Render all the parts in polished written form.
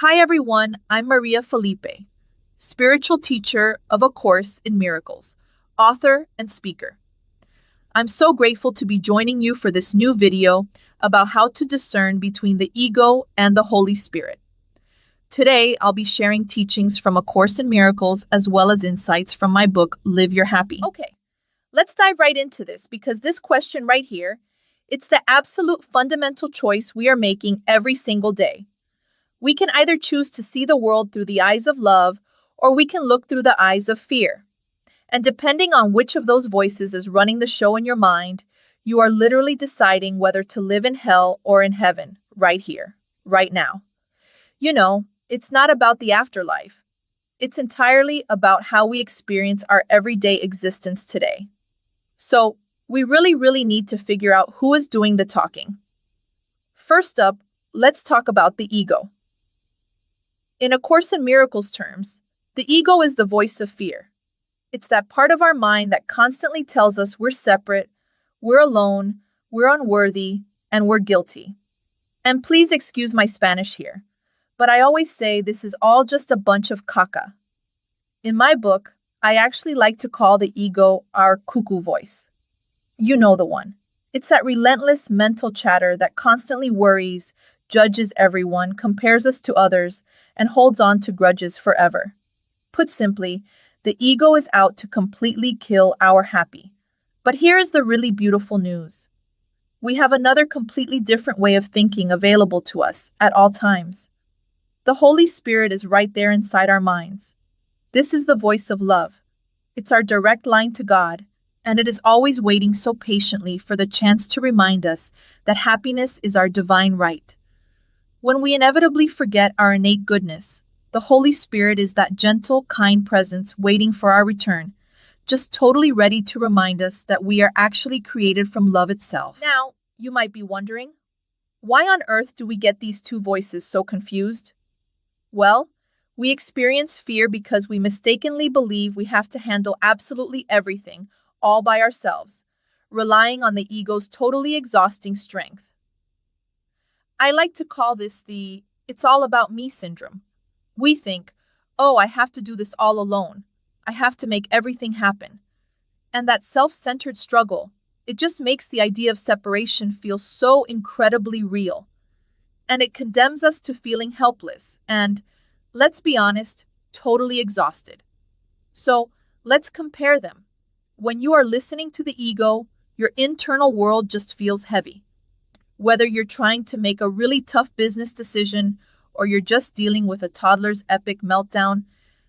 Hi everyone, I'm Maria Felipe, spiritual teacher of A Course in Miracles, author and speaker. I'm so grateful to be joining you for this new video about how to discern between the ego and the Holy Spirit. Today, I'll be sharing teachings from A Course in Miracles as well as insights from my book, Live Your Happy. Okay, let's dive right into this because this question right here, it's the absolute fundamental choice we are making every single day. We can either choose to see the world through the eyes of love, or we can look through the eyes of fear. And depending on which of those voices is running the show in your mind, you are literally deciding whether to live in hell or in heaven, right here, right now. You know, it's not about the afterlife. It's entirely about how we experience our everyday existence today. So, we really need to figure out who is doing the talking. First up, let's talk about the ego. In A Course in Miracles terms, the ego is the voice of fear. It's that part of our mind that constantly tells us we're separate, we're alone, we're unworthy, and we're guilty. And please excuse my Spanish here, but I always say this is all just a bunch of caca. In my book, I actually like to call the ego our cuckoo voice. You know the one. It's that relentless mental chatter that constantly worries, judges everyone, compares us to others, and holds on to grudges forever. Put simply, the ego is out to completely kill our happy. But here is the really beautiful news. We have another completely different way of thinking available to us at all times. The Holy Spirit is right there inside our minds. This is the voice of love. It's our direct line to God, and it is always waiting so patiently for the chance to remind us that happiness is our divine right. When we inevitably forget our innate goodness, the Holy Spirit is that gentle, kind presence waiting for our return, just totally ready to remind us that we are actually created from love itself. Now, you might be wondering, why on earth do we get these two voices so confused? Well, we experience fear because we mistakenly believe we have to handle absolutely everything all by ourselves, relying on the ego's totally exhausting strength. I like to call this the "it's all about me" syndrome. We think, oh, I have to do this all alone. I have to make everything happen. And that self-centered struggle, it just makes the idea of separation feel so incredibly real. And it condemns us to feeling helpless and, let's be honest, totally exhausted. So, let's compare them. When you are listening to the ego, your internal world just feels heavy. Whether you're trying to make a really tough business decision or you're just dealing with a toddler's epic meltdown,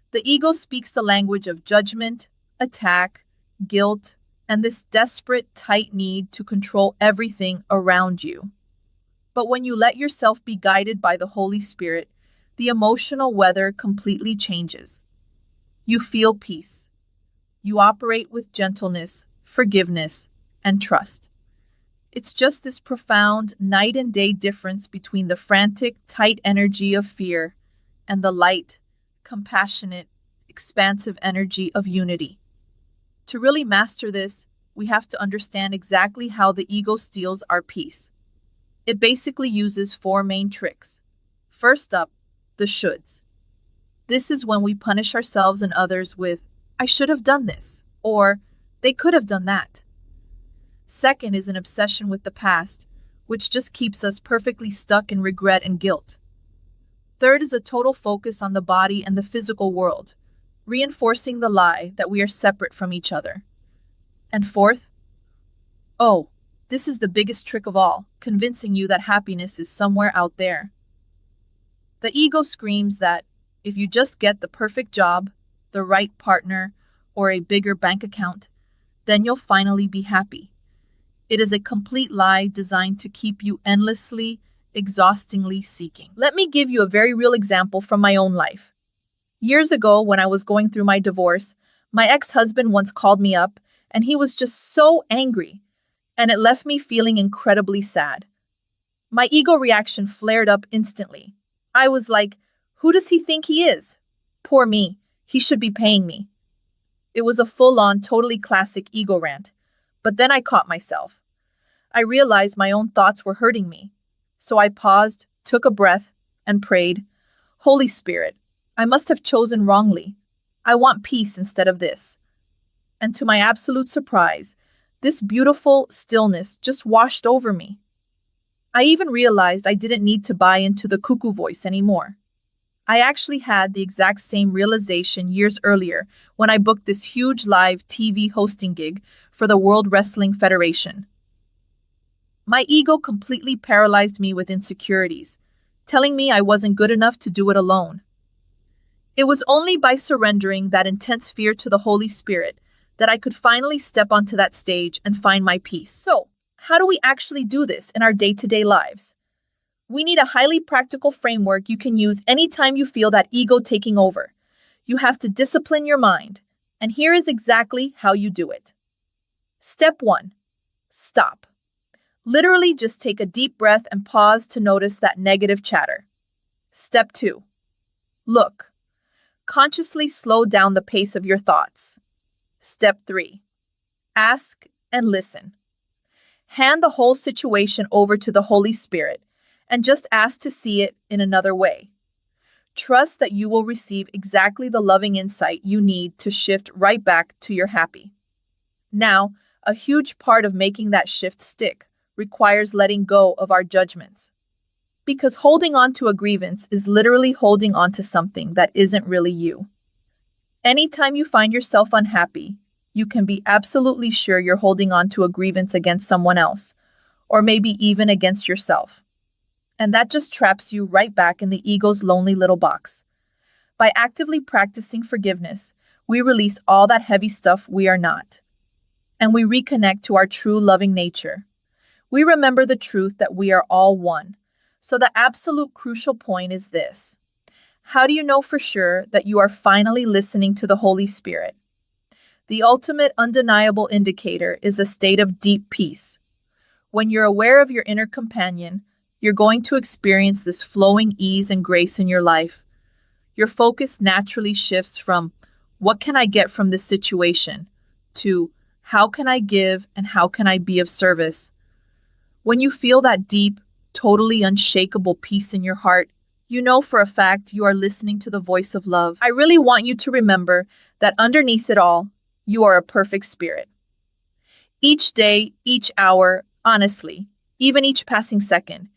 the ego speaks the language of judgment, attack, guilt, and this desperate, tight need to control everything around you. But when you let yourself be guided by the Holy Spirit, the emotional weather completely changes. You feel peace. You operate with gentleness, forgiveness, and trust. It's just this profound night and day difference between the frantic, tight energy of fear and the light, compassionate, expansive energy of unity. To really master this, we have to understand exactly how the ego steals our peace. It basically uses four main tricks. First up, the shoulds. This is when we punish ourselves and others with, "I should have done this," or "they could have done that." Second is an obsession with the past, which just keeps us perfectly stuck in regret and guilt. Third is a total focus on the body and the physical world, reinforcing the lie that we are separate from each other. And fourth, oh, this is the biggest trick of all, convincing you that happiness is somewhere out there. The ego screams that if you just get the perfect job, the right partner, or a bigger bank account, then you'll finally be happy. It is a complete lie designed to keep you endlessly, exhaustingly seeking. Let me give you a very real example from my own life. Years ago, when I was going through my divorce, my ex-husband once called me up, and he was just so angry, and it left me feeling incredibly sad. My ego reaction flared up instantly. I was like, who does he think he is? Poor me. He should be paying me. It was a full-on, totally classic ego rant. But then I caught myself. I realized my own thoughts were hurting me. So I paused, took a breath, and prayed, Holy Spirit, I must have chosen wrongly. I want peace instead of this. And to my absolute surprise, this beautiful stillness just washed over me. I even realized I didn't need to buy into the cuckoo voice anymore. I actually had the exact same realization years earlier when I booked this huge live TV hosting gig for the World Wrestling Federation. My ego completely paralyzed me with insecurities, telling me I wasn't good enough to do it alone. It was only by surrendering that intense fear to the Holy Spirit that I could finally step onto that stage and find my peace. So, how do we actually do this in our day-to-day lives? We need a highly practical framework you can use anytime you feel that ego taking over. You have to discipline your mind, and here is exactly how you do it. Step 1. Stop. Literally just take a deep breath and pause to notice that negative chatter. Step 2. Look. Consciously slow down the pace of your thoughts. Step 3. Ask and listen. Hand the whole situation over to the Holy Spirit and just ask to see it in another way. Trust that you will receive exactly the loving insight you need to shift right back to your happy. Now, a huge part of making that shift stick requires letting go of our judgments. Because holding on to a grievance is literally holding on to something that isn't really you. Anytime you find yourself unhappy, you can be absolutely sure you're holding on to a grievance against someone else, or maybe even against yourself. And that just traps you right back in the ego's lonely little box. By actively practicing forgiveness, we release all that heavy stuff we are not. And we reconnect to our true loving nature. We remember the truth that we are all one. So the absolute crucial point is this. How do you know for sure that you are finally listening to the Holy Spirit? The ultimate undeniable indicator is a state of deep peace. When you're aware of your inner companion, you're going to experience this flowing ease and grace in your life. Your focus naturally shifts from, what can I get from this situation, to, how can I give and how can I be of service? When you feel that deep, totally unshakable peace in your heart, you know for a fact you are listening to the voice of love. I really want you to remember that underneath it all, you are a perfect spirit. Each day, each hour, honestly, even each passing second,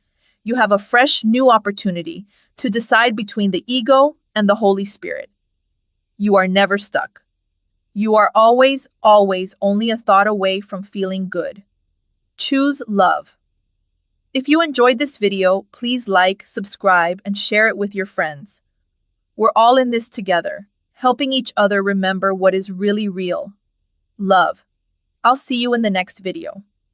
you have a fresh new opportunity to decide between the ego and the Holy Spirit. You are never stuck. You are always, always only a thought away from feeling good. Choose love. If you enjoyed this video, please like, subscribe, and share it with your friends. We're all in this together, helping each other remember what is really real. Love. I'll see you in the next video.